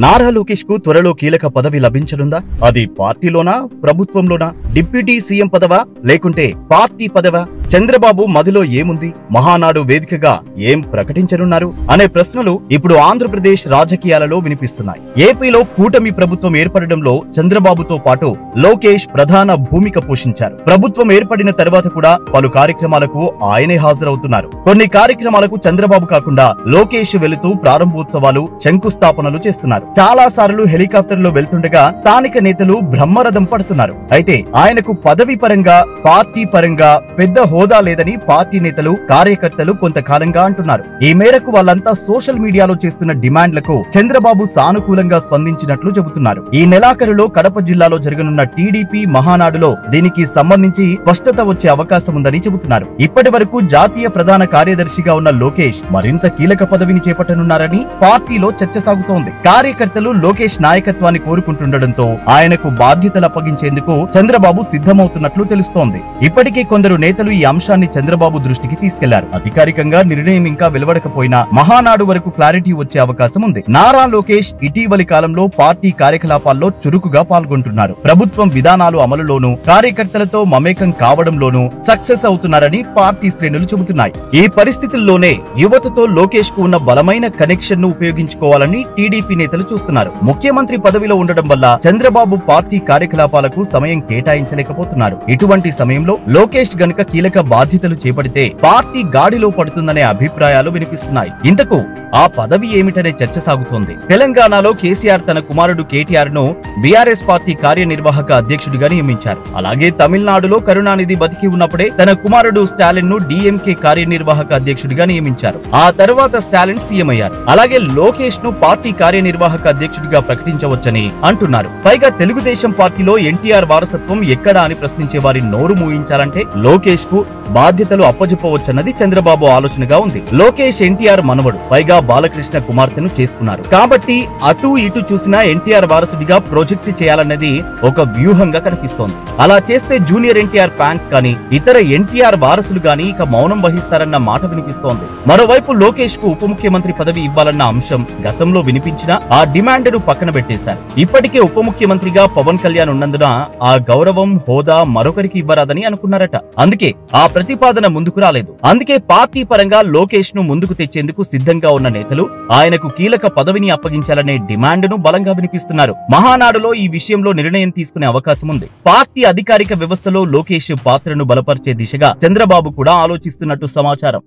నారా లోకేష్ కు త్వరలో కీలక పదవి లభించనుందా? అది పార్టీలోనా, ప్రభుత్వంలోనా? డిప్యూటీ సీఎం పదవా లేకుంటే పార్టీ పదవా? చంద్రబాబు మదిలో ఏముంది? మహానాడు వేదికగా ఏం ప్రకటించనున్నారు అనే ప్రశ్నలు ఇప్పుడు ఆంధ్రప్రదేశ్ రాజకీయాలలో వినిపిస్తున్నాయి. ఏపీలో కూటమి ప్రభుత్వం ఏర్పడడంలో చంద్రబాబుతో పాటు లోకేష్ ప్రధాన భూమిక పోషించారు. ప్రభుత్వం ఏర్పడిన తర్వాత కూడా పలు కార్యక్రమాలకు ఆయనే హాజరవుతున్నారు. కొన్ని కార్యక్రమాలకు చంద్రబాబు కాకుండా లోకేష్ వెళుతూ ప్రారంభోత్సవాలు, శంకుస్థాపనలు చేస్తున్నారు. చాలా సార్లు హెలికాప్టర్ లో వెళ్తుండగా స్థానిక నేతలు బ్రహ్మరథం పడుతున్నారు. అయితే ఆయనకు పదవి పరంగా, పార్టీ పరంగా పెద్ద హోదా లేదని పార్టీ నేతలు, కార్యకర్తలు కొంతకాలంగా అంటున్నారు. ఈ మేరకు వాళ్ళంతా సోషల్ మీడియాలో చేస్తున్న డిమాండ్లకు చంద్రబాబు సానుకూలంగా స్పందించినట్లు చెబుతున్నారు. ఈ నెలాఖరులో కడప జిల్లాలో జరగనున్న టీడీపీ మహానాడులో దీనికి సంబంధించి స్పష్టత వచ్చే అవకాశం ఉందని చెబుతున్నారు. ఇప్పటి వరకు జాతీయ ప్రధాన కార్యదర్శిగా ఉన్న లోకేష్ మరింత కీలక పదవిని చేపట్టనున్నారని పార్టీలో చర్చ సాగుతోంది. కార్యకర్తలు లోకేష్ నాయకత్వాన్ని కోరుకుంటుండటంతో ఆయనకు బాధ్యతలు అప్పగించేందుకు చంద్రబాబు సిద్ధమవుతున్నట్లు తెలుస్తోంది. ఇప్పటికే కొందరు నేతలు ఈ అంశాన్ని చంద్రబాబు దృష్టికి తీసుకెళ్లారు. అధికారికంగా నిర్ణయం ఇంకా వెలువడకపోయినా మహానాడు వరకు క్లారిటీ వచ్చే అవకాశం ఉంది. నారా లోకేష్ ఇటీవలి కాలంలో పార్టీ కార్యకలాపాల్లో చురుకుగా పాల్గొంటున్నారు. ప్రభుత్వం విధానాలు అమలులోనూ, కార్యకర్తలతో మమేకం కావడంలోనూ సక్సెస్ అవుతున్నారని పార్టీ శ్రేణులు చెబుతున్నాయి. ఈ పరిస్థితుల్లోనే యువతతో లోకేష్ కు ఉన్న బలమైన కనెక్షన్ ను ఉపయోగించుకోవాలని టీడీపీ నేతలు చూస్తున్నారు. ముఖ్యమంత్రి పదవిలో ఉండడం వల్ల చంద్రబాబు పార్టీ కార్యకలాపాలకు సమయం కేటాయించలేకపోతున్నారు. ఇటువంటి సమయంలో లోకేష్ గనుక కీలక బాధ్యతలు చేపడితే పార్టీ గాడిలో పడుతుందనే అభిప్రాయాలు వినిపిస్తున్నాయి. ఇంతకు ఆ పదవి ఏమిటనే చర్చ సాగుతోంది. తెలంగాణలో కేసీఆర్ తన కుమారుడు కేటీఆర్ ను బీఆర్ఎస్ పార్టీ కార్యనిర్వాహక అధ్యక్షుడిగా నియమించారు. అలాగే తమిళనాడులో కరుణానిధి బతికి ఉన్నప్పుడే తన కుమారుడు స్టాలిన్ ను డీఎంకే కార్యనిర్వాహక అధ్యక్షుడిగా నియమించారు. ఆ తర్వాత స్టాలిన్ సీఎం అయ్యారు. అలాగే లోకేష్ ను పార్టీ కార్యనిర్వాహక అధ్యక్షుడిగా ప్రకటించవచ్చని అంటున్నారు. పైగా తెలుగుదేశం పార్టీలో ఎన్టీఆర్ వారసత్వం ఎక్కడా అని ప్రశ్నించే వారి నోరు మూయించాలంటే లోకేష్ కు బాధ్యతలు అప్పజెప్పవచ్చన్నది చంద్రబాబు ఆలోచనగా ఉంది. లోకేష్ ఎన్టీఆర్ మనవడు, పైగా బాలకృష్ణ కుమార్తెను చేసుకున్నారు. కాబట్టి అటు ఇటు చూసినా ఎన్టీఆర్ వారసుడిగా ప్రాజెక్ట్ చేయాలన్నది ఒక వ్యూహంగా కనిపిస్తోంది. అలా చేస్తే జూనియర్ ఎన్టీఆర్ ఫ్యాన్స్ కానీ, ఇతర ఎన్టీఆర్ వారసులు గానీ ఇక మౌనం వహిస్తారన్న మాట వినిపిస్తోంది. మరోవైపు లోకేష్ కు ఉప ముఖ్యమంత్రి పదవి ఇవ్వాలన్న అంశం గతంలో వినిపించినా ఆ డిమాండ్ ను పక్కన పెట్టేశారు. ఇప్పటికే ఉప ముఖ్యమంత్రిగా పవన్ కళ్యాణ్ ఉన్నందున ఆ గౌరవం, హోదా మరొకరికి ఇవ్వరాదని అనుకున్నారట. అందుకే ఆ ప్రతిపాదన ముందుకు రాలేదు. అందుకే పార్టీ పరంగా లోకేష్ ను ముందుకు తెచ్చేందుకు సిద్ధంగా ఉన్న నేతలు ఆయనకు కీలక పదవిని అప్పగించాలనే డిమాండ్ ను బలంగా వినిపిస్తున్నారు. మహానాడులో ఈ విషయంలో నిర్ణయం తీసుకునే అవకాశం ఉంది. పార్టీ అధికారిక వ్యవస్థలో లోకేష్ పాత్రను బలపరిచే దిశగా చంద్రబాబు కూడా ఆలోచిస్తున్నట్టు సమాచారం.